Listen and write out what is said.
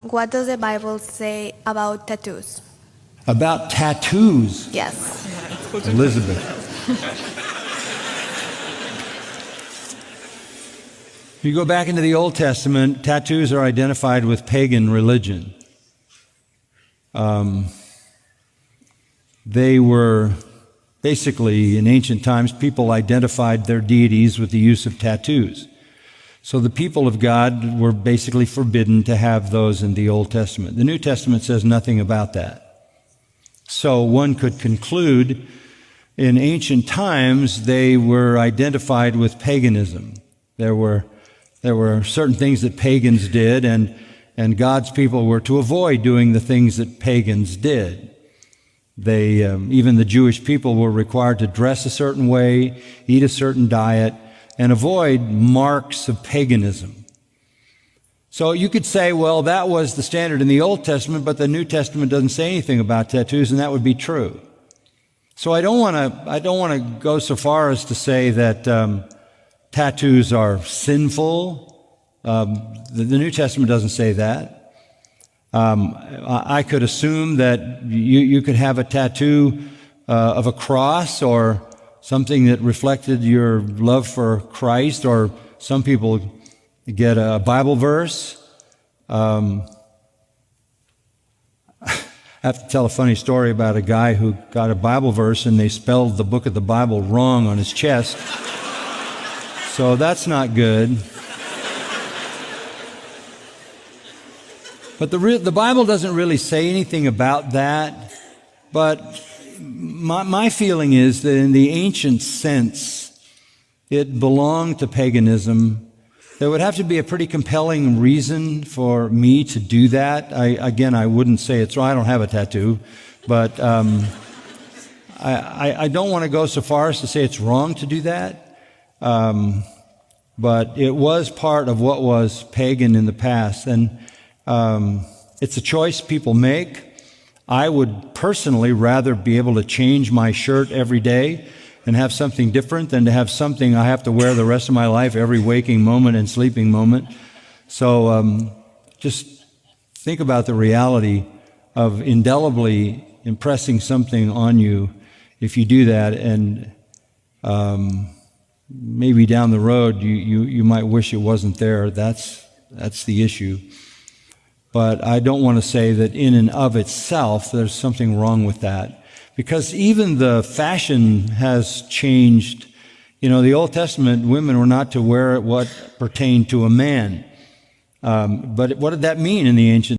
What does the Bible say about tattoos? About tattoos, Yes. Elizabeth. If you go back into the Old Testament, tattoos are identified with pagan religion. They were basically, in ancient times, people identified their deities with the use of tattoos. So the people of God were basically forbidden to have those in the Old Testament. The New Testament says nothing about that. So one could conclude in ancient times they were identified with paganism. There were certain things that pagans did, and God's people were to avoid doing the things that pagans did. Even the Jewish people were required to dress a certain way, eat a certain diet, and avoid marks of paganism. So you could say, well, that was the standard in the Old Testament, but the New Testament doesn't say anything about tattoos, and that would be true. So I don't want to go so far as to say that tattoos are sinful. The New Testament doesn't say that. I could assume that you could have a tattoo of a cross or something that reflected your love for Christ, or some people get a Bible verse. I have to tell a funny story about a guy who got a Bible verse and they spelled the book of the Bible wrong on his chest. So that's not good. But the Bible doesn't really say anything about that. But my feeling is that in the ancient sense, it belonged to paganism. There would have to be a pretty compelling reason for me to do that. I wouldn't say it's wrong. I don't have a tattoo. But I don't want to go so far as to say it's wrong to do that. But it was part of what was pagan in the past. And it's a choice people make. I would personally rather be able to change my shirt every day and have something different than to have something I have to wear the rest of my life, every waking moment and sleeping moment. So just think about the reality of indelibly impressing something on you if you do that, and maybe down the road you might wish it wasn't there. That's the issue. But I don't want to say that in and of itself there's something wrong with that, because even the fashion has changed. You know, the Old Testament, women were not to wear what pertained to a man. But what did that mean in the ancient